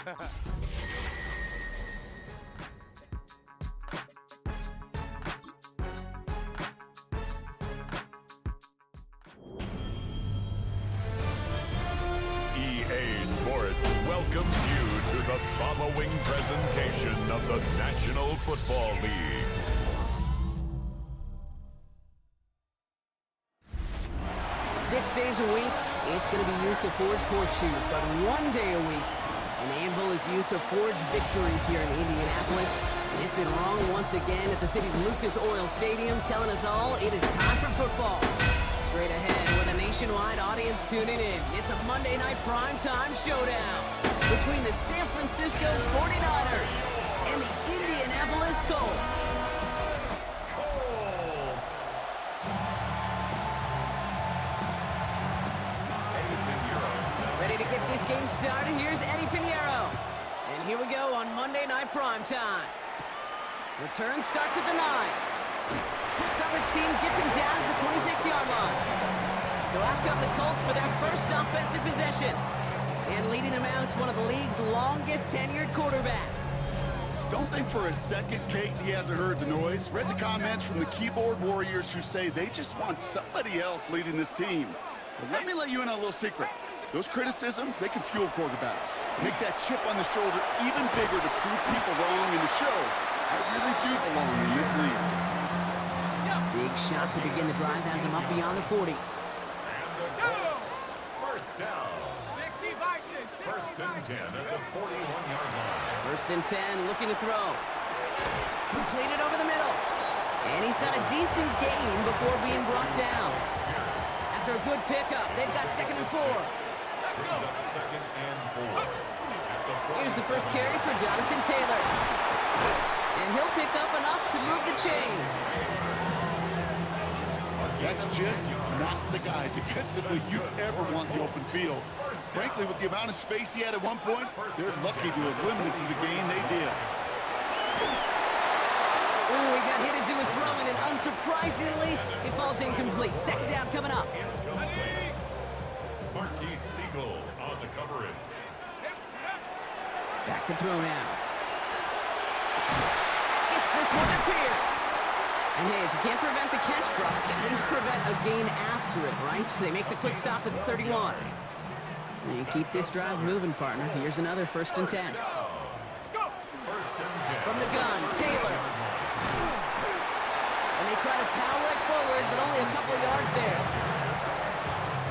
EA Sports welcomes you to the following presentation of the National Football League. Six days a week, it's going to be used to forge horseshoes, but one day a week, an anvil is used to forge victories here in Indianapolis. And it's been wrong once again at the city's Lucas Oil Stadium, telling us all it is time for football. Straight ahead with a nationwide audience tuning in, it's a Monday night primetime showdown between the San Francisco 49ers and the Indianapolis Colts. Ready to get this game started, here's Eddie Pinheiro. And here we go on Monday Night Primetime. Return starts at the 9. Coverage team gets him down at the 26-yard line. So out come the Colts for their first offensive possession. And leading them out is one of the league's longest tenured quarterbacks. Don't think for a second, Kate, he hasn't heard the noise. Read the comments from the keyboard warriors who say they just want somebody else leading this team. But let me let you in on a little secret. Those criticisms, they can fuel quarterbacks. Make that chip on the shoulder even bigger to prove people wrong and to show I really do belong in this league. Big shot to begin the drive has him up beyond the 40. First down. 60 by 6. First and 10 at the 41-yard line. First and 10, looking to throw. Completed over the middle. And he's got a decent gain before being brought down. After a good pickup, they've got second and 4. Second and 4. Here's the first carry for Jonathan Taylor. And he'll pick up enough to move the chains. That's just not the guy defensively you ever want in the open field. Frankly, with the amount of space he had at one point, they're lucky to have limited to the gain they did. Ooh, he got hit as he was throwing, and unsurprisingly, it falls incomplete. Second down coming up. Marquis Siegel on the coverage. Back to throw now. Gets this one to Pierce. And hey, if you can't prevent the catch, Brock, at least prevent a gain after it, right? So they make the quick stop at the 31. And keep this drive moving, partner. Here's another first and 10. From the gun, Taylor. And they try to power it forward, but only a couple of yards there.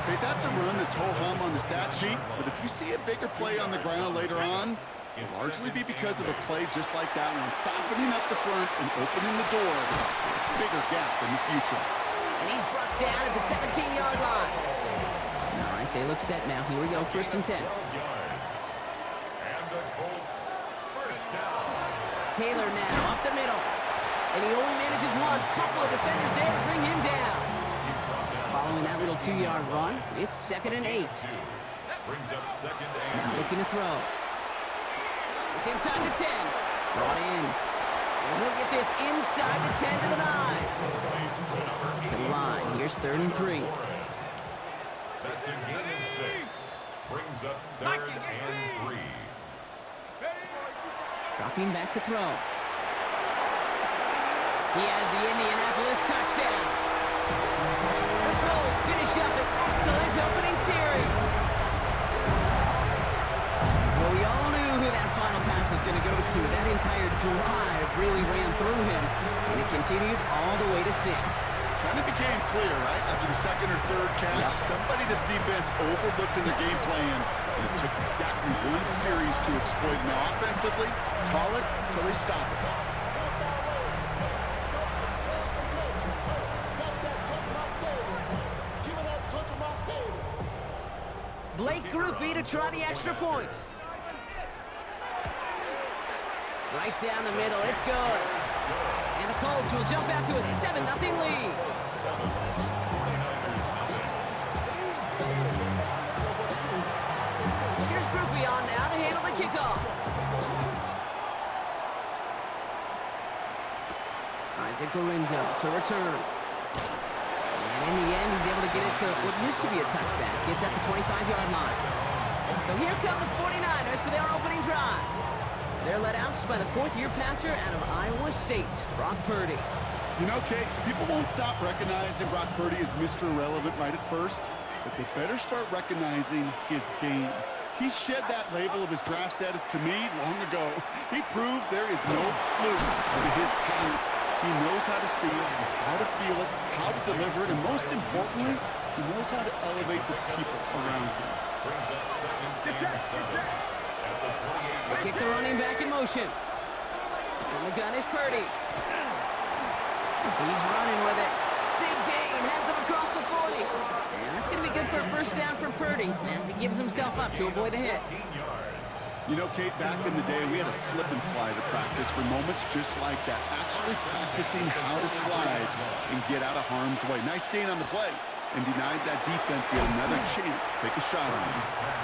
Okay, that's a run that's ho-hum on the stat sheet, but if you see a bigger play on the ground later on, it'll largely be because of a play just like that one, softening up the front and opening the door to a bigger gap in the future. And he's brought down at the 17-yard line. All right, they look set now. Here we go, first and 10. And the Colts first down. Taylor now, up the middle. And he only manages one. Couple of defenders there to bring him down. Following that little 2-yard run, it's second and 8. Brings up second and Now looking to throw. It's inside the 10. Brought in. And he'll get this inside the 10 to the 9. To the line. Here's third and 3. That's a gain of 6. Brings up third and 3. Dropping back to throw. He has the Indianapolis touchdown. The Colts finish up an excellent opening series. Well, we all knew who that final pass was going to go to. That entire drive really ran through him, and it continued all the way to 6. Kind of became clear, right? After the second or third catch, somebody this defense overlooked in their game plan, and it took exactly one series to exploit. Now, offensively, call it till they stop it. Blake Groupie to try the extra point. Right down the middle, it's good. And the Colts will jump out to a 7-0 lead. Here's Groupie on now to handle the kickoff. Isaac Gorindo to return. And in the end, he's able to get it to what used to be a touchback. It's at the 25-yard line. So here come the 49ers 49ers for their opening drive. They're led out by the fourth-year passer out of Iowa State, Brock Purdy. You know, Kate, people won't stop recognizing Brock Purdy as Mr. Irrelevant right at first, but they better start recognizing his game. He shed that label of his draft status to me long ago. He proved there is no fluke to his talent. He knows how to see it, how to feel it, how to deliver it, and most importantly, he knows how to elevate the people around him. Brings up second and 7 at the 28. They kick the running back in motion. From the gun is Purdy. He's running with it. Big gain, has them across the 40. And that's going to be good for a first down for Purdy as he gives himself up to avoid the hit. You know, Kate, back in the day, we had a slip and slide at practice for moments just like that. Actually practicing how to slide and get out of harm's way. Nice gain on the play and denied that defense yet another chance to take a shot on him.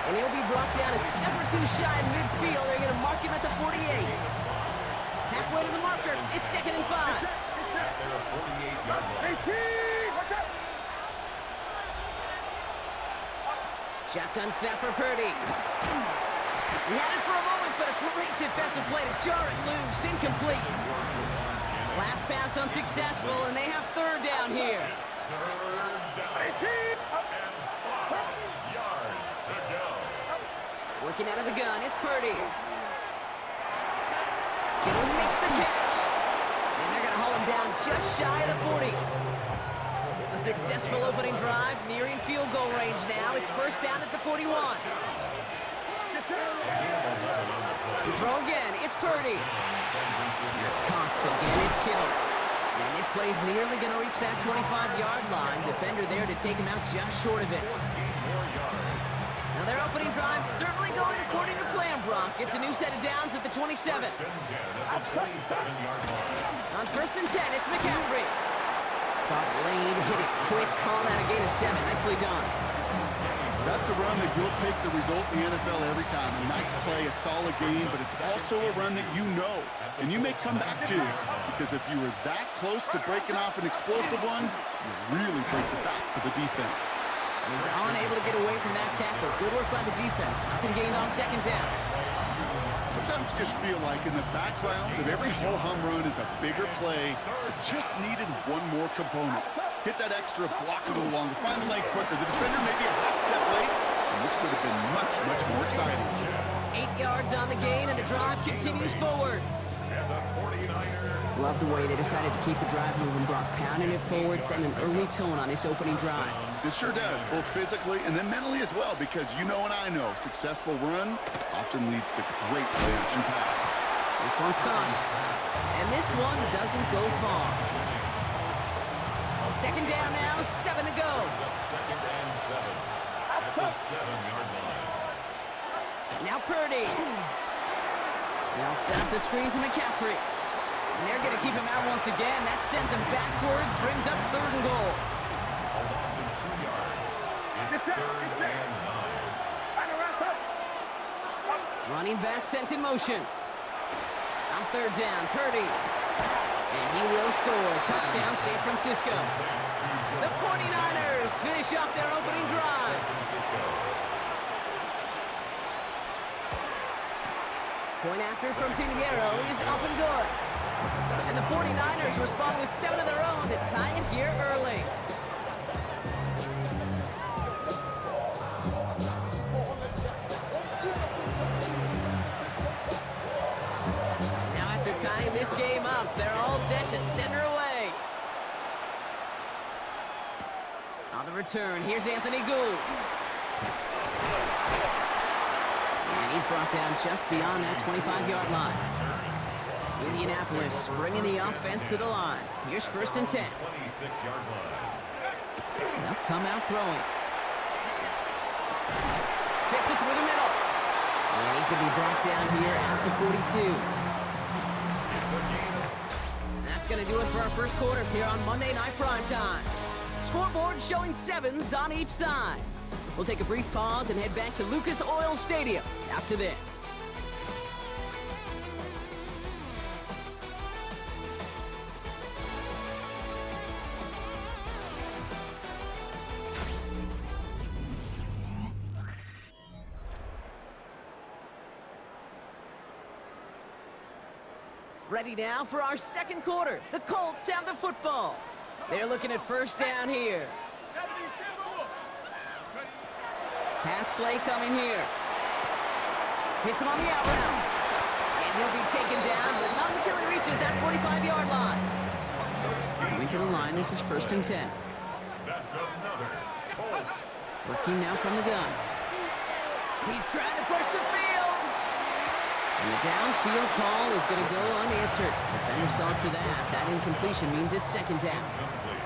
And he'll be brought down a step or two shy in midfield. They're going to mark him at the 48. Halfway to the marker, it's 2nd and 5. They're a 48-yard line. 18! Watch out! Shotgun snap for Purdy. He had it for a moment, but a great defensive play to jar it loose. Incomplete. Last pass unsuccessful, and they have 3rd down here. 18! And 5 yards to go. Working out of the gun, it's Purdy. Kittle makes the catch. And they're going to haul him down just shy of the 40. A successful opening drive, nearing field goal range now. It's first down at the 41. To throw again, it's Purdy. That's Cox again, it's Kittle. And this play's nearly going to reach that 25-yard line. Defender there to take him out just short of it. Now their opening drive certainly going according to plan, Brock. It's a new set of downs at the 27. On 1st and 10, it's McCaffrey. Saw the lane, hit it quick, call that a gain of 7. Nicely done. That's a run that you'll take the result in the NFL every time. A nice play, a solid game, but it's also a run that you know, and you may come back to, because if you were that close to breaking off an explosive one, you really break the backs of the defense. He's unable to get away from that tackle. Good work by the defense. Nothing gained on 2nd down. Sometimes just feel like in the background of every ho-hum run is a bigger play that just needed one more component. Hit that extra block a little longer, find the lane quicker. The defender maybe a half step late, and this could have been much, much more exciting. 8 yards on the gain, and the drive continues forward. Love the way they decided to keep the drive moving, Brock, pounding it forward, setting an early tone on this opening drive. It sure does, both physically and then mentally as well, because you know and I know, successful run often leads to great play-action pass. This one's caught, and this one doesn't go far. 2nd down now, 7 to go. Second and 7 at the 7-yard line. Now Purdy. They'll set up the screen to McCaffrey. And they're going to keep him out once again. That sends him backwards, brings up 3rd and goal. A loss of 2 yards. It's 3rd and 9. Running back sent in motion. On 3rd down, Purdy. And he will score. Touchdown, San Francisco. The 49ers finish off their opening drive. Point after from Pinheiro is up and good. And the 49ers respond with 7 of their own to tie it here early. Now after tying this game up, they're all set to center away. On the return, here's Anthony Gould. And he's brought down just beyond that 25-yard line. Indianapolis bringing the offense to the line. Here's 1st and 10. 26-yard line. They'll come out throwing. Fits it through the middle. And he's going to be brought down here at the 42. That's going to do it for our first quarter here on Monday Night Primetime. Scoreboard showing 7s on each side. We'll take a brief pause and head back to Lucas Oil Stadium after this. Ready now for our second quarter. The Colts have the football. They're looking at first down here. Pass play coming here. Hits him on the out route. And he'll be taken down, but not until he reaches that 45-yard line. Coming to the line, this is 1st and 10. That's another Colts. Working now from the gun. He's trying to push the field. And the downfield call is going to go unanswered. Defender saw to that. That incompletion means it's 2nd down. Complete.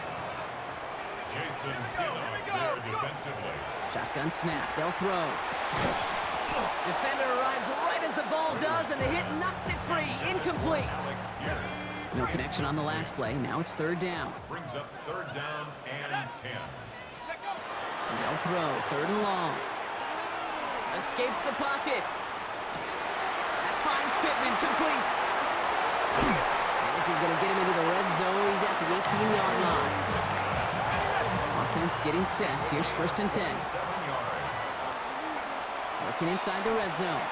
Jason Pinnock there defensively. Shotgun snap. They'll throw. Defender arrives right as the ball does, and the hit knocks it free. Incomplete. No connection on the last play. Now it's 3rd down. Brings up 3rd down and 10. They'll throw. 3rd and long. Escapes the pocket. That finds Pittman. Complete. And this is going to get him into the red zone. He's at the 18-yard line. Offense getting set. Here's 1st and 10. 7 yards. Working inside the red zone.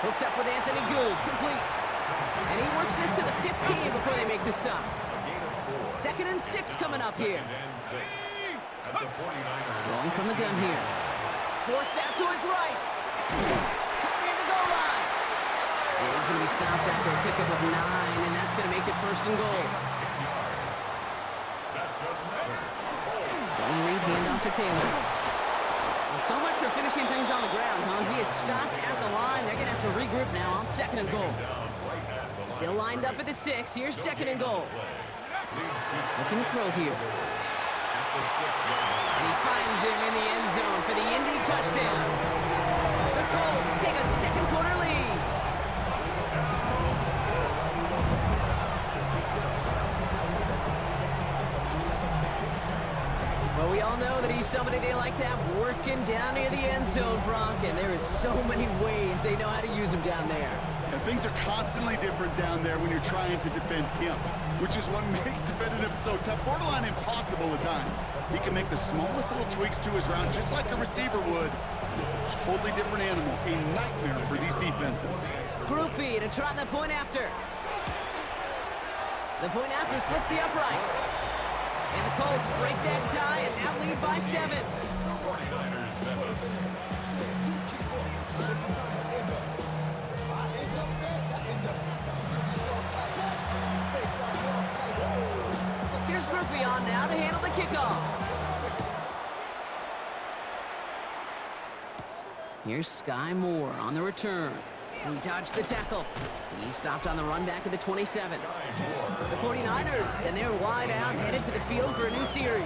Hooks up with Anthony Gould. Complete. And he works this to the 15 before they make the stop. 2nd and 6 coming up here. 2nd and 6. At the 49ers. Rolling from the gun here. Forced out to his right. Cut near the goal line. And he's going to be stopped after a pickup of 9, and that's going to make it 1st and goal. 10 yards. That's another Colts. Zone read handoff to Taylor. Well, so much for finishing things on the ground, huh? He is stopped at the line. They're going to have to regroup now on 2nd and goal. Still lined up at the 6. Here's 2nd and goal. Looking to throw here. And he finds him in the end zone for the Indy touchdown. The Colts take a second quarter lead. Well, we all know that he's somebody they like to have working down near the end zone, Brock, and there is so many ways they know how to use him down there. And things are constantly different down there when you're trying to defend him, which is what makes defending him so tough, borderline impossible at times. He can make the smallest little tweaks to his route just like a receiver would. It's a totally different animal, a nightmare for these defenses. Group B to try the point after. The point after splits the upright. And the Colts break that tie and now lead by 7. 49ers 7. Here's Groupie on now to handle the kickoff. Here's Sky Moore on the return. He dodged the tackle. He stopped on the run back of the 27. The 49ers, and they're wide out, headed to the field for a new series.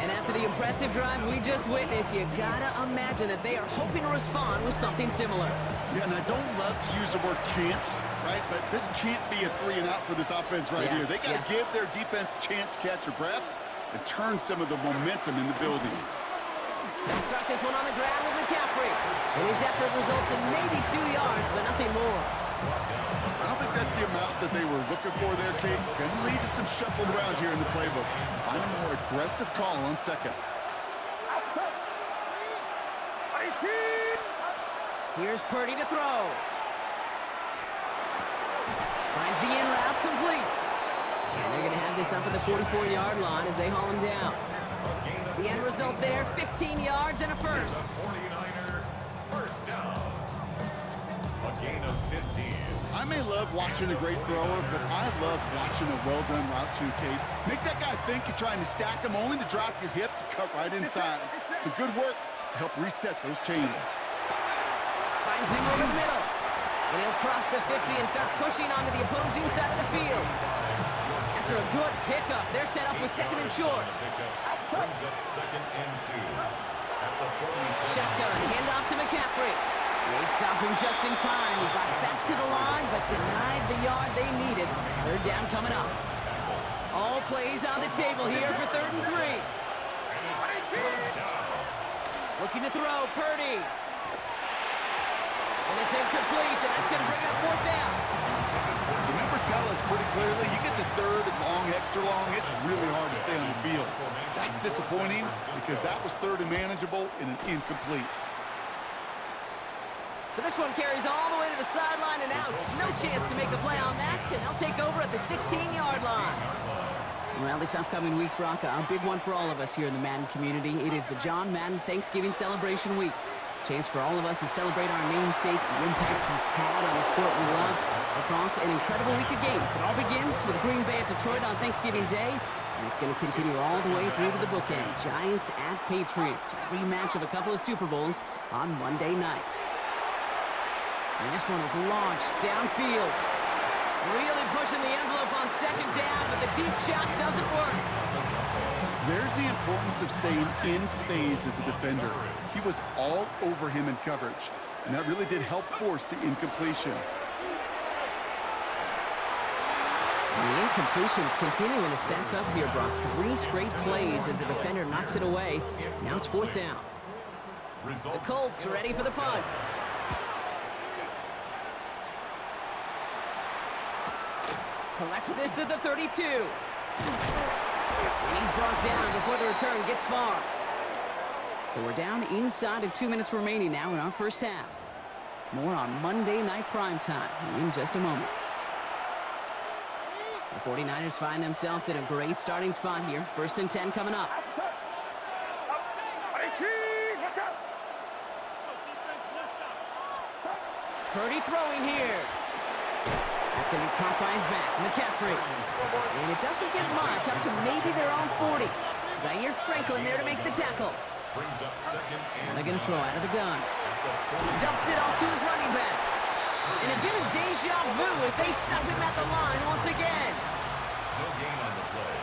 And after the impressive drive we just witnessed, you gotta imagine that they are hoping to respond with something similar. Yeah, and I don't love to use the word can't, right? But this can't be a 3 and out for this offense right here. They got to give their defense a chance to catch their breath and turn some of the momentum in the building. They'll start this one on the ground with McCaffrey. And his effort results in maybe 2 yards, but nothing more. I don't think that's the amount that they were looking for there, Kate. Can lead to some shuffling around here in the playbook. Find a more aggressive call on 2nd. Here's Purdy to throw. Finds the in route complete. And they're going to have this up at the 44-yard line as they haul him down. The end result there, 15 yards and a first. 49er first down. A gain of 15. I may love watching a great thrower, but I love watching a well-done route too, Kate. Make that guy think you're trying to stack him only to drop your hips and cut right inside. Some good work to help reset those chains. Finds him over the middle. And he'll cross the 50 and start pushing onto the opposing side of the field. After a good pickup, they're set up with 2nd and short. Brings up 2nd and 2. At the 47. Shotgun, handoff to McCaffrey. They stop him just in time. He got back to the line, but denied the yard they needed. 3rd down coming up. All plays on the table here for 3rd and 3. Looking to throw, Purdy. And it's incomplete, and that's going to bring up 4th down. The numbers tell us pretty clearly, you get to 3rd and long, extra long, it's really hard to stay on the field. That's disappointing because that was 3rd and manageable and an incomplete. So this one carries all the way to the sideline and out. No chance to make a play on that, and they'll take over at the 16-yard line. Well, this upcoming week, Brock, a big one for all of us here in the Madden community. It is the John Madden Thanksgiving Celebration Week. Chance for all of us to celebrate our namesake, the impact he's had on the sport we love across an incredible week of games. It all begins with Green Bay at Detroit on Thanksgiving Day, and it's going to continue all the way through to the bookend. Giants at Patriots, a rematch of a couple of Super Bowls on Monday night. And this one is launched downfield. Really pushing the envelope on second down, but the deep shot doesn't work. There's the importance of staying in phase as a defender. He was all over him in coverage, and that really did help force the incompletion. And the incompletions continuing to stack up here, Brock. 3 straight plays as the defender knocks it away. Now it's 4th down. The Colts are ready for the punt. Collects this at the 32. And he's brought down before the return gets far. So we're down inside of 2 minutes remaining now in our first half. More on Monday Night Primetime in just a moment. The 49ers find themselves in a great starting spot here. 1st and 10 coming up. Purdy throwing here. That's going to be caught by his back, McCaffrey. And it doesn't get much, up to maybe their own 40. Zaire Franklin there to make the tackle. And they're going to throw out of the gun. Dumps it off to his running back. And a bit of deja vu as they stop him at the line once again. No gain on the play.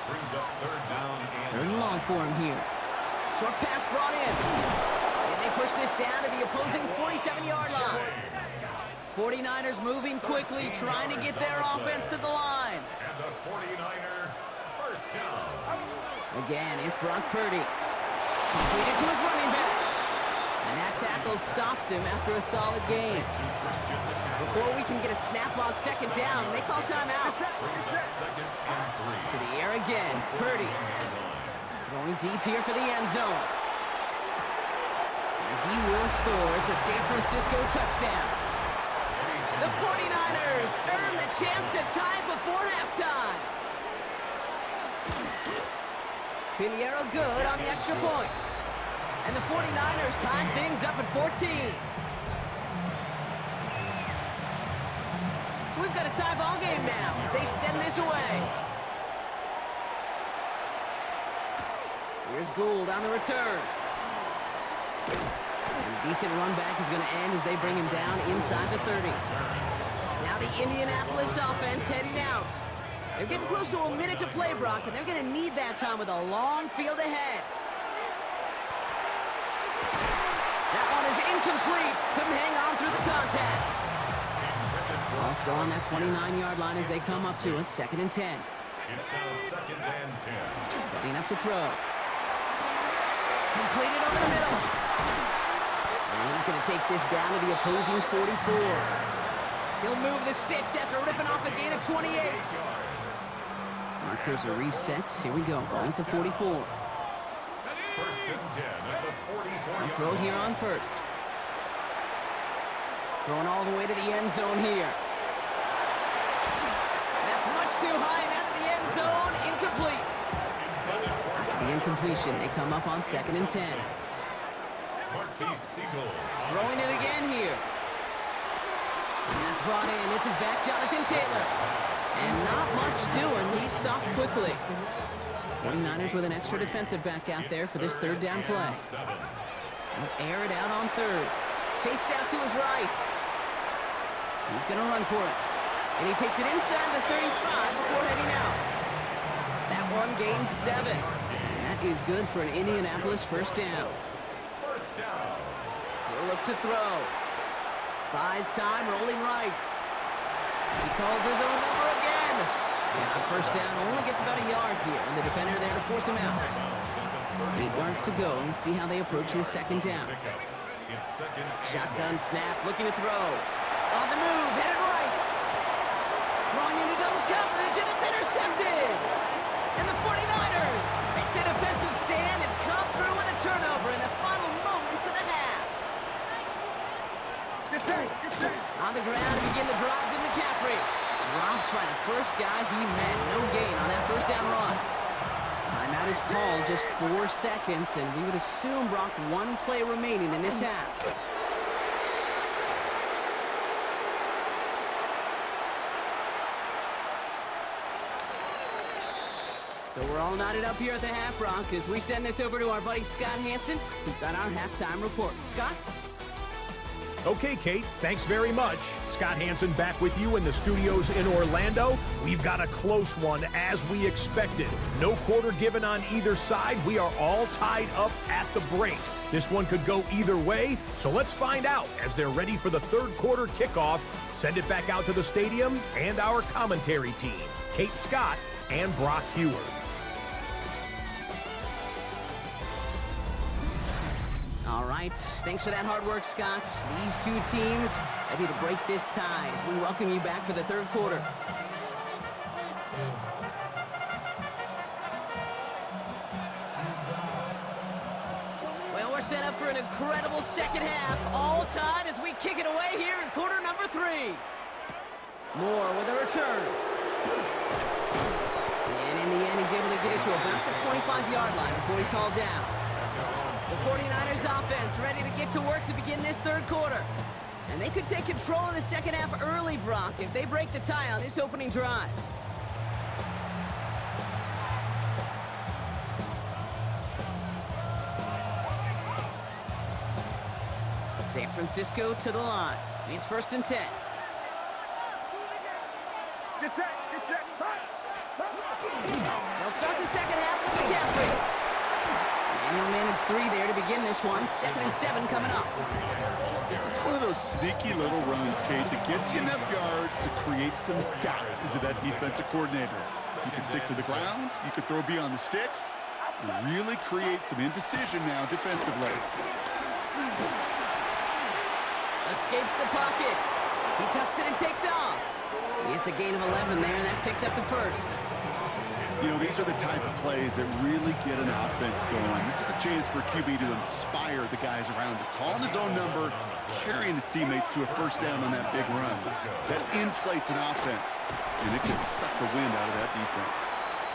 Brings up 3rd down and 3rd and long for him here. Short pass brought in. And they push this down to the opposing 47-yard line. 49ers moving quickly, trying to get their offense to the line. the 49er 1st down. Again, it's Brock Purdy. Completed to his running back. And that tackle stops him after a solid gain. Before we can get a snap on 2nd down, they call timeout. Brings up 2nd and 3. To the air again, Purdy. Going deep here for the end zone. And he will score. It's a San Francisco touchdown. The 49ers earn the chance to tie before halftime. Pinheiro good on the extra point. And the 49ers tie things up at 14. So we've got a tie ball game now as they send this away. Here's Gould on the return. And a decent run back is going to end as they bring him down inside the 30. Now the Indianapolis offense heading out. They're getting close to a minute to play, Brock, and they're going to need that time with a long field ahead. That one is incomplete. Couldn't hang on through the contact. Ball still on that 29-yard line as they come up to it. 2nd and 10. It's now 2nd and 10. Setting up to throw. Completed over the middle. And he's going to take this down to the opposing 44. He'll move the sticks after ripping off a gain of 28. Markers are reset. Here we go. Ball at the 44. 1st and 10 at the 44. A throw here on 1st. Throwing all the way to the end zone here. That's much too high and out of the end zone. Incomplete. After the incompletion, they come up on 2nd and 10. Throwing it again here. And that's brought in. It's his back, Jonathan Taylor. And not much doing. He stopped quickly. 49ers with an extra defensive back out there for this 3rd down play. They'll air it out on 3rd. Chased out to his right. He's going to run for it. And he takes it inside the 35 before heading out. That one gains 7. And that is good for an Indianapolis 1st down. He'll look to throw. Buys time, rolling right. He calls his own number again. And on 1st down, only gets about a yard here. And the defender there to force him out. 8 yards to go. Let's see how they approach his 2nd down. Shotgun snap, looking to throw. On the move, headed right. Throwing into double coverage, and it's intercepted. And the 49ers make the defensive stand and come through with a turnover in the final moments of the half. On the ground to begin the drive in McCaffrey. Dropped by the first guy he met. No gain on that first down run. Timeout is called, just 4 seconds, and we would assume, Brock, 1 play remaining in this half. So we're all knotted up here at the half, Brock, as we send this over to our buddy Scott Hansen, who's got our halftime report. Scott? Okay, Kate, thanks very much. Scott Hansen back with you in the studios in Orlando. We've got a close one, as we expected. No quarter given on either side. We are all tied up at the break. This one could go either way, so let's find out as they're ready for the third quarter kickoff. Send it back out to the stadium and our commentary team, Kate Scott and Brock Heward. All right, thanks for that hard work, Scott. These two teams ready to break this tie as we welcome you back for the third quarter. Well, we're set up for an incredible second half, all tied as we kick it away here in quarter number 3. Moore with a return. And in the end, he's able to get it to about the 25-yard line before he's hauled down. The 49ers offense ready to get to work to begin this third quarter. And they could take control of the second half early, Brock, if they break the tie on this opening drive. San Francisco to the line. It's 1st and 10. Get set, get set. They'll start the second half with McCaffrey. And he'll manage 3 there to begin this one. 2nd and 7 coming up. It's one of those sneaky little runs, Kate, that gets you enough yards to create some doubt into that defensive coordinator. You can stick to the ground, you can throw beyond the sticks, and really create some indecision now defensively. Escapes the pocket. He tucks it and takes off. It's a gain of 11 there, and that picks up the first. You know, these are the type of plays that really get an offense going. This is a chance for QB to inspire the guys around him. Calling his own number, carrying his teammates to a first down on that big run. That inflates an offense, and it can suck the wind out of that defense.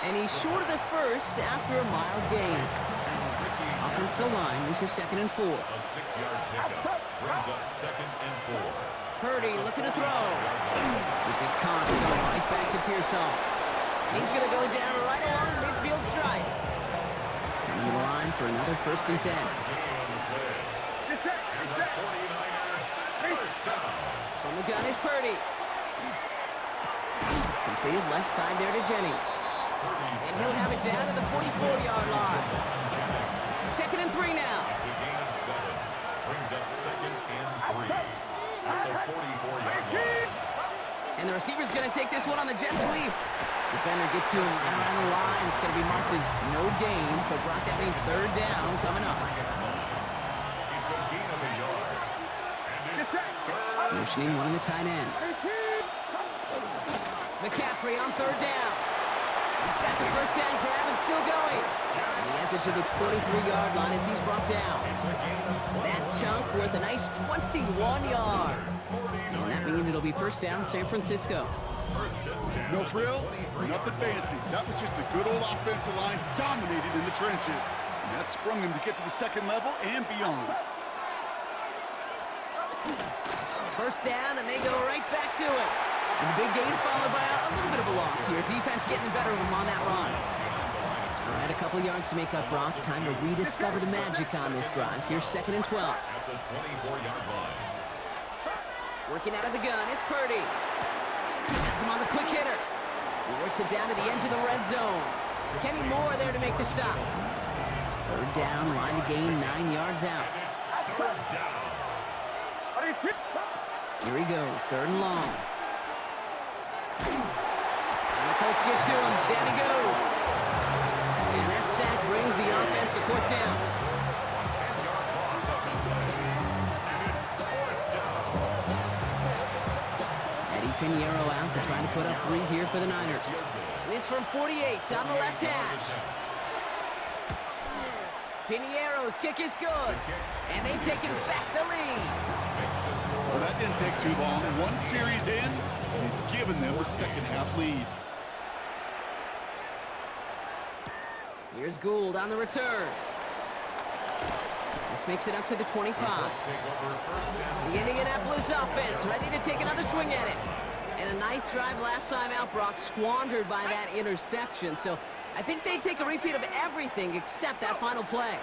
And he's short of the first after a mild gain. Offensive line, this is 2nd and 4. A 6-yard pickup brings up 2nd and 4. Purdy looking to throw. This is Cox going right back to Pearsall. He's going to go down right along the midfield stripe. Coming to the line for another 1st and 10. From the gun is Purdy. Completed left side there to Jennings. And he'll have it down to the 44-yard line. 2nd and 3 now. It's a gain of 7. Brings up 2nd and 3. At the 44-yard line. And the receiver's going to take this one on the jet sweep. Defender gets to him right around the line. It's going to be marked as no gain. So, Brock, that means 3rd down coming up. It's a gain of a yard. And it's 3rd. Motioning one of the tight ends. McCaffrey on 3rd down. He's got the first down grab and still going. And he has it to the 23-yard line as he's brought down. That chunk worth a nice 21 yards. And that means it'll be 1st down San Francisco. No frills, nothing fancy. That was just a good old offensive line dominated in the trenches. And that sprung him to get to the 2nd level and beyond. 1st down, and they go right back to it. And the big gain followed by a little bit of a loss here. Defense getting the better of them on that run. All right, a couple yards to make up, Brock. Time to rediscover the magic on this drive. Here's 2nd and 12. At the 24-yard line. Working out of the gun, it's Purdy. That's him on the quick hitter. He works it down to the edge of the red zone. Kenny Moore there to make the stop. 3rd down, line to gain 9 yards out. Here he goes, 3rd and long. And the Colts get to him. Down he goes. And that sack brings the offense to 4th down. Pinheiro out to try to put up 3 here for the Niners. This from 48 on the left hash. Pinheiro's kick is good, and they've taken back the lead. Well, that didn't take too long. One series in, and he's given them the second half lead. Here's Gould on the return. This makes it up to the 25. The Indianapolis offense ready to take another swing at it. And a nice drive last time out, Brock, squandered by that interception. So I think they take a repeat of everything except that final play.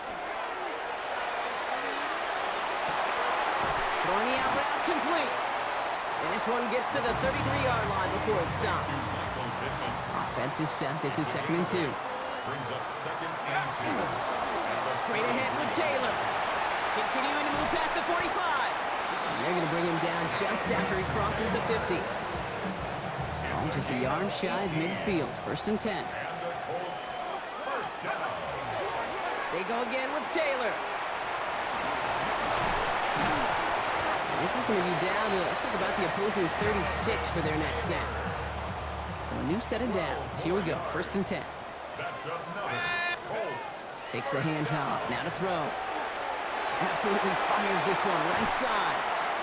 Throwing the out route complete. And this one gets to the 33-yard line before it's stopped. Offense is set. This is 2nd and 2. Brings up 2nd and 2. Straight ahead with Taylor. Continuing to move past the 45. And they're going to bring him down just after he crosses the 50. Oh, just a yard shy of midfield. 1st and 10. And the Colts, first down. They go again with Taylor. And this is going to be down to, looks like about the opposing 36 for their next snap. So a new set of downs. Here we go. 1st and 10. That's another Colts. Takes the handoff. Now to throw. Absolutely fires this one right side.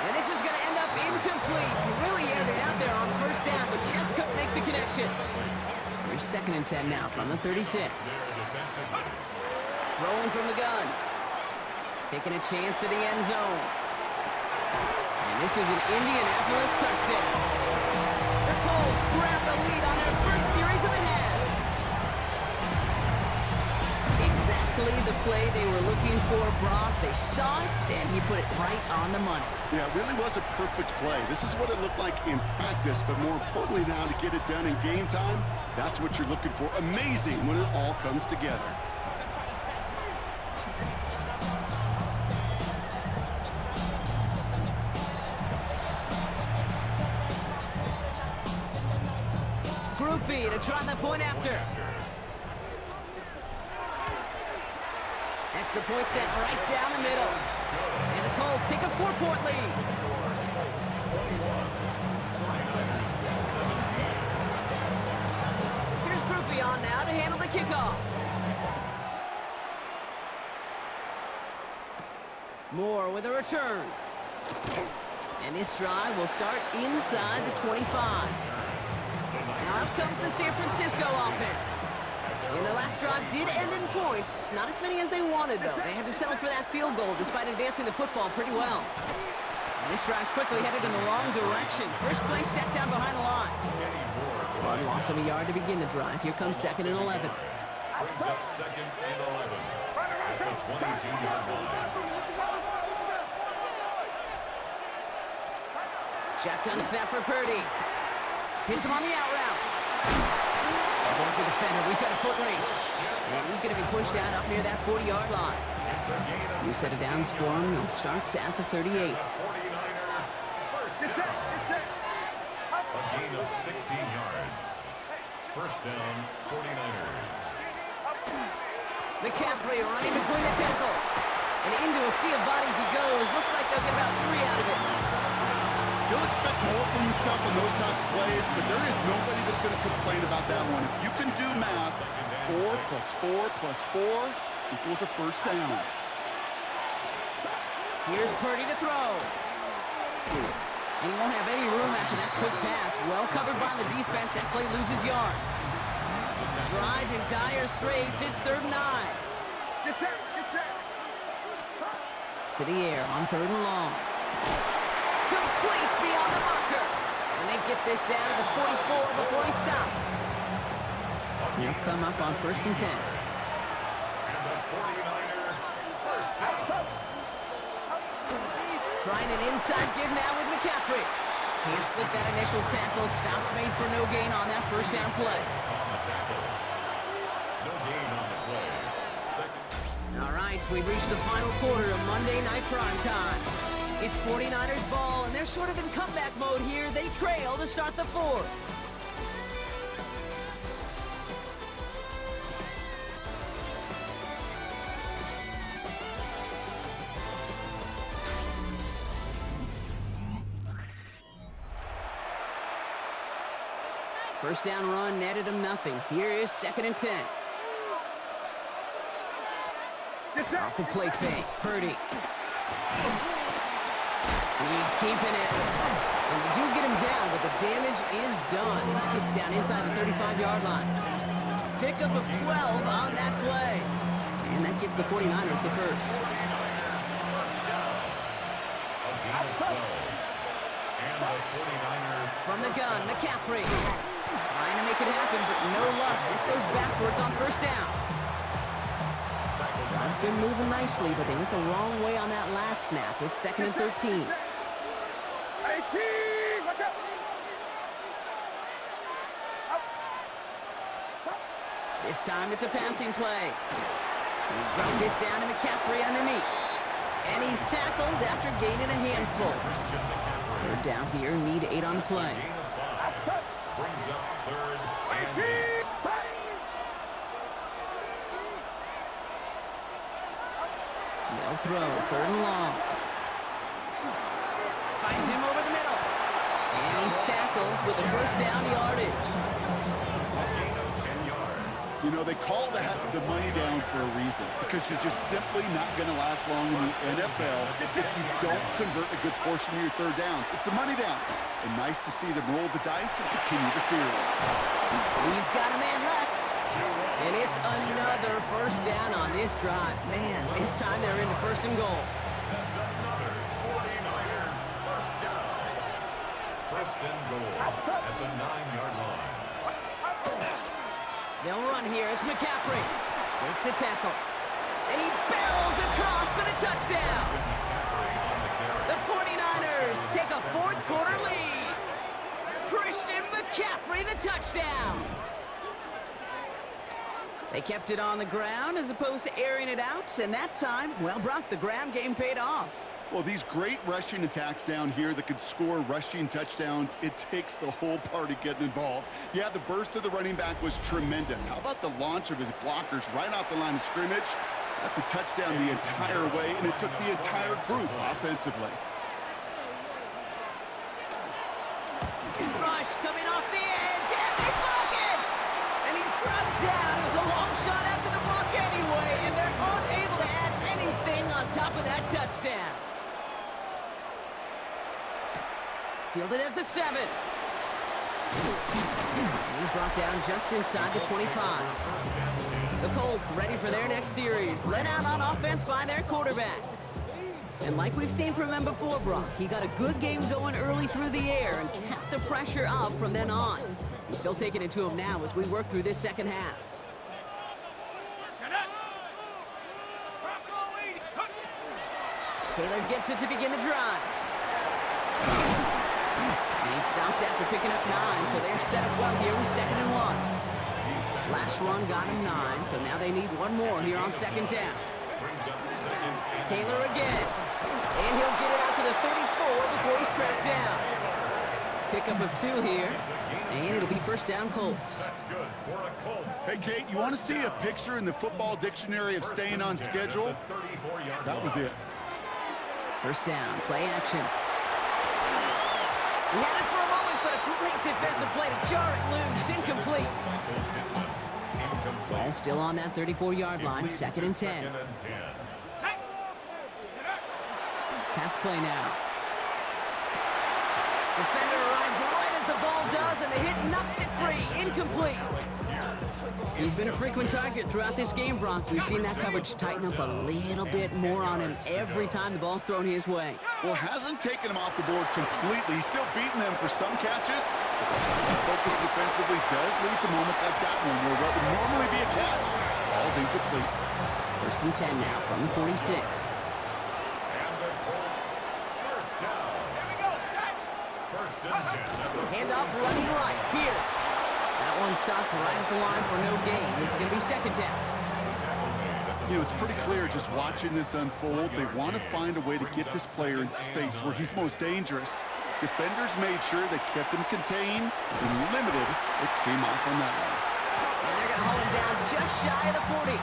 And this is going to end up incomplete. He really aired it out there on 1st down, but just couldn't make the connection. Here's 2nd and 10 now from the 36. Throwing from the gun. Taking a chance to the end zone. And this is an Indianapolis touchdown. The Colts grab the lead on their first series of the half. Exactly the play they were looking for, Brock. They saw it, and he put it right on the money. Yeah, it really was a perfect play. This is what it looked like in practice, but more importantly now to get it done in game time, that's what you're looking for. Amazing when it all comes together. Group B to try the point after. Extra point set right down the middle. And the Colts take a 4-point lead. Here's Group B on now to handle the kickoff. Moore with a return. And this drive will start inside the 25. Now out comes the San Francisco offense. And their last drive did end in points. Not as many as they wanted, though. They had to settle for that field goal despite advancing the football pretty well. And this drive's quickly headed in the wrong direction. First play set down behind the line. One loss of a yard to begin the drive. Here comes 2nd and 11. Brings up 2nd and 11. At the 22-yard line. Shotgun snap for Purdy. Hits him on the out route. Avoids a defender. We've got a foot race. And he's going to be pushed out up near that 40-yard line. New set of downs for him. He starts at the 38. 49er, first down. A gain of 16 yards. First down, 49ers. McCaffrey running between the tackles. And into a sea of bodies he goes. Looks like they'll get about 3 out of it. He'll expect more from himself in those type of plays, but there is nobody that's going to complain about that one. If you can do math, 4 plus 4 plus 4 equals a first down. Here's Purdy to throw. And he won't have any room after that quick pass. Well covered by the defense. That play loses yards. Drive in dire straits. It's 3rd and 9. Get set, get set. To the air on 3rd and long. Complete beyond the marker. And they get this down to the 44 before he stopped. He'll come up on 1st and 10. And the 49er, first down. Trying an inside give now with McCaffrey. Can't slip that initial tackle. Stops made for no gain on that 1st down play. On the tackle. No gain on the play. Second. All right, we've reached the final quarter of Monday Night Prime Time. It's 49ers ball, and they're sort of in comeback mode here. They trail to start the 4th. First down run netted him nothing. Here is 2nd and 10. Off the play fake. Purdy. He's keeping it. And they do get him down, but the damage is done. This gets down inside the 35-yard line. Pickup of 12 on that play. And that gives the 49ers the first. From the gun, McCaffrey. Trying to make it happen, but no luck. This goes backwards on first down. Drive's been moving nicely, but they went the wrong way on that last snap. It's 2nd and 13. 18! Watch out! This time it's a passing play. He dropped this down to McCaffrey underneath. And he's tackled after gaining a handful. Third down here, need 8 on the play. Brings up third. 18! They'll throw, 3rd and long. Finds him over the middle. And he's tackled with a first down yardage. You know, they call that the money down for a reason, because you're just simply not going to last long in the NFL if you don't convert a good portion of your third downs. It's the money down. And nice to see them roll the dice and continue the series. He's got a man left. And it's another first down on this drive. Man, this time they're in the 1st and goal. That's another 49er first down. 1st and goal at the 9-yard line. They'll run here. It's McCaffrey. Makes a tackle. And he barrels across for the touchdown. The 49ers take a 4th quarter lead. Christian McCaffrey, the touchdown. They kept it on the ground as opposed to airing it out. And that time, well, Brock, the ground game paid off. Well, these great rushing attacks down here that could score rushing touchdowns, it takes the whole party getting involved. Yeah, the burst of the running back was tremendous. How about the launch of his blockers right off the line of scrimmage? That's a touchdown the entire way, and it took the entire group offensively. Rush coming off the edge, and they block it! And he's drugged down. It was a long shot after the block anyway, and they're unable to add anything on top of that touchdown. Fielded at the 7. He's brought down just inside the 25. The Colts ready for their next series. Led out on offense by their quarterback. And like we've seen from him before, Brock, he got a good game going early through the air and kept the pressure up from then on. He's still taking it to him now as we work through this second half. Taylor gets it to begin the drive. He stopped after picking up 9, so they're set up well here with 2nd and 1. Last run got him 9, so now they need one more here on 2nd down. Taylor again, and he'll get it out to the 34 before he's tracked down. Pickup of 2 here, and it'll be first down Colts. That's good for a Colts. Hey, Kate, you want to see a picture in the football dictionary of staying on schedule? That was it. First down, play action. He had it for a moment, but a great defensive play to jar it loose. Incomplete. Ball still on that 34-yard line, 2nd and 10. Pass play now. Defender arrives right as the ball does, and the hit knocks it free. Incomplete. He's been a frequent target throughout this game, Brock. We've seen that coverage tighten up a little bit more on him every time the ball's thrown his way. Well, hasn't taken him off the board completely. He's still beating them for some catches. The focus defensively does lead to moments like that one where what would normally be a catch falls incomplete. 1st and 10 now from the 46. Handoff running right. Pierce. That one stopped right at the line for no gain. This is going to be 2nd down. You know, it's pretty clear just watching this unfold. They want to find a way to get this player in space where he's most dangerous. Defenders made sure they kept him contained and limited what came off on that one. And they're going to haul him down just shy of the 40. A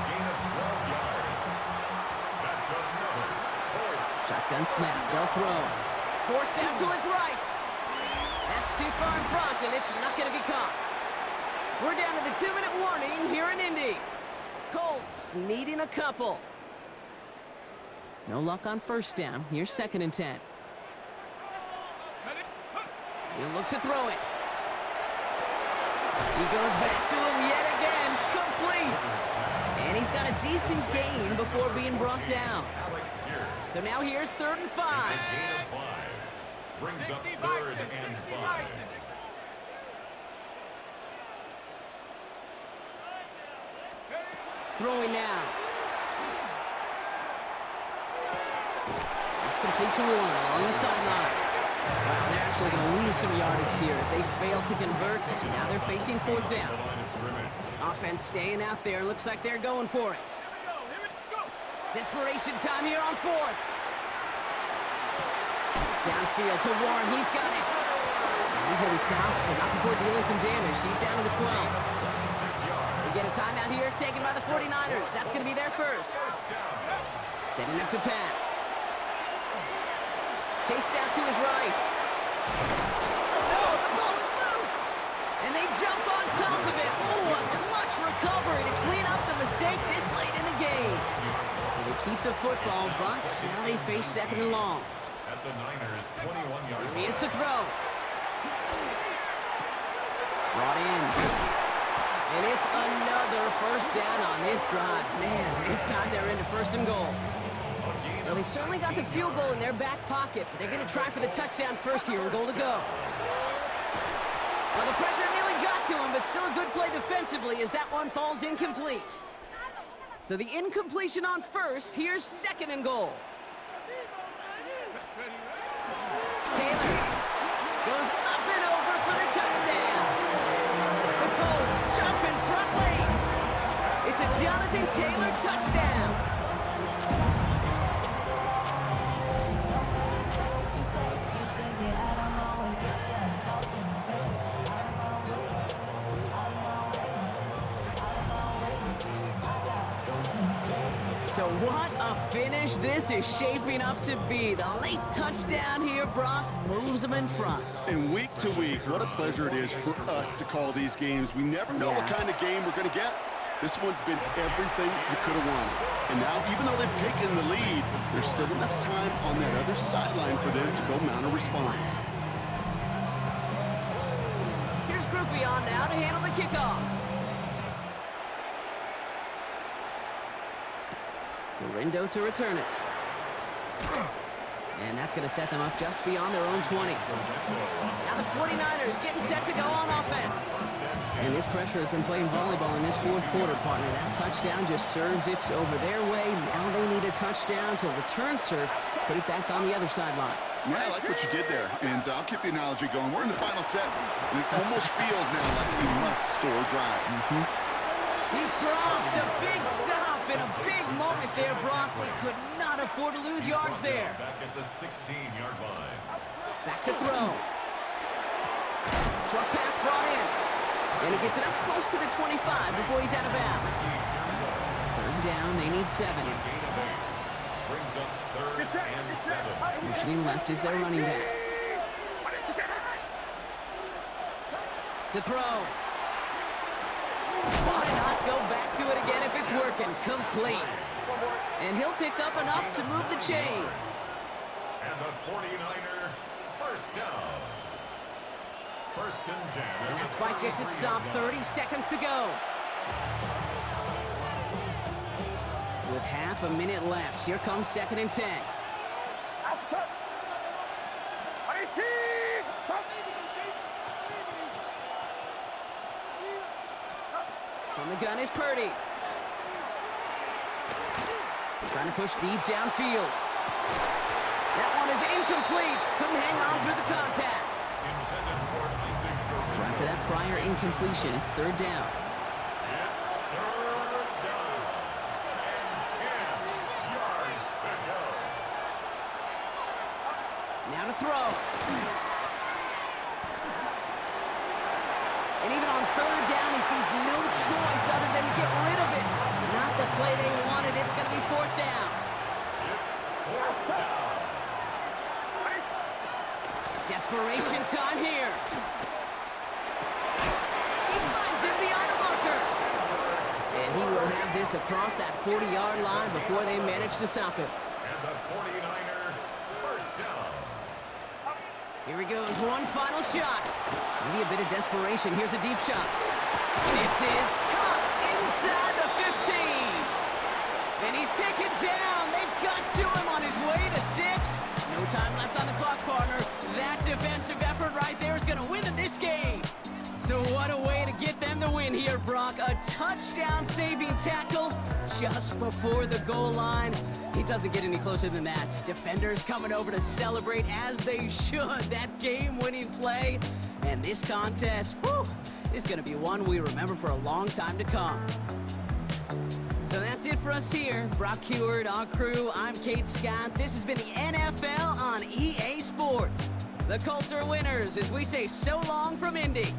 gain of 12 yards. That's another Colts. Shotgun snap. They'll throw. Forced out to his right. That's too far in front, and it's not going to be caught. We're down to the 2-minute warning here in Indy. Colts needing a couple. No luck on first down. Here's 2nd and 10. He'll look to throw it. He goes back to him yet again. Complete. And he's got a decent gain before being brought down. So now here's 3rd and 5. Gain of 5. Brings up 3rd and 5. Throwing now. That's complete to Warren along the sideline. Wow, they're actually going to lose some yardage here as they fail to convert. Now they're facing 4th down. Offense staying out there. Looks like they're going for it. Desperation time here on 4th. Downfield to Warren. He's got it. He's going to be stopped, but not before dealing some damage. He's down to the 12. We get a timeout here taken by the 49ers. That's going to be their first. Setting up to pass. Chased out to his right. Oh no, the ball is loose! And they jump on top of it. Ooh, a clutch recovery to clean up the mistake this late in the game. So they keep the football, but now they face 2nd and long. At the Niners, 21-yard Here he is to throw. Brought in. And it's another first down on this drive. Man, this time they're into 1st and goal. Well, they've certainly got the field goal in their back pocket, but they're going to try for the touchdown first here and goal to go. Well, the pressure nearly got to him, but still a good play defensively as that one falls incomplete. So the incompletion on first, here's 2nd and goal. Taylor goes up and over for the touchdown. The Colts jump in front late. It's a Jonathan Taylor touchdown. So what a finish this is shaping up to be. The late touchdown here, Brock, moves them in front. And week to week, what a pleasure it is for us to call these games. We never know what kind of game we're going to get. This one's been everything you could have wanted. And now, even though they've taken the lead, there's still enough time on that other sideline for them to go mount a response. Here's Groupie on now to handle the kickoff. Rindo to return it. And that's going to set them up just beyond their own 20. Now the 49ers getting set to go on offense. And this pressure has been playing volleyball in this 4th quarter, partner. That touchdown just serves it over their way. Now they need a touchdown to return serve, put it back on the other sideline. Yeah, I like what you did there. And I'll keep the analogy going. We're in the final set. And it almost feels now like we must score a drive. He's dropped a big stop in a big moment there, Brock. They could not afford to lose yards there. Back at the 16-yard line. Back to throw. Short pass brought in. And he gets it up close to the 25 before he's out of bounds. 3rd down, they need 7. Gain of 8. Brings up 3rd and 7. Motioning left is their running back. To throw. Why not go back to it again if it's working? Complete. And he'll pick up enough to move the chains. And the 49er first down. 1st and 10. And that spike gets it stopped. 30 seconds to go. With half a minute left, here comes 2nd and 10. From the gun is Purdy. Trying to push deep downfield. That one is incomplete. Couldn't hang on through the contact. So after that prior incompletion, it's 3rd down. Now to throw. And even on 3rd down, he sees no choice other than to get rid of it. Not the play they wanted. It's going to be 4th down. Desperation time here. He finds him beyond the marker. And he will have this across that 40-yard line before they manage to stop him. And the Here he goes, one final shot. Maybe a bit of desperation. Here's a deep shot. This is caught inside the 15. And he's taken down. They got to him on his way to 6. No time left on the clock, partner. That defensive effort right there is going to win them this game. So what a way to get them the win here, Brock. A touchdown-saving tackle just before the goal line. It doesn't get any closer than that. Defenders coming over to celebrate as they should. That game-winning play. And this contest, whew, is going to be one we remember for a long time to come. So that's it for us here. Brock Heward, our crew. I'm Kate Scott. This has been the NFL on EA Sports. The Colts are winners as we say so long from Indy.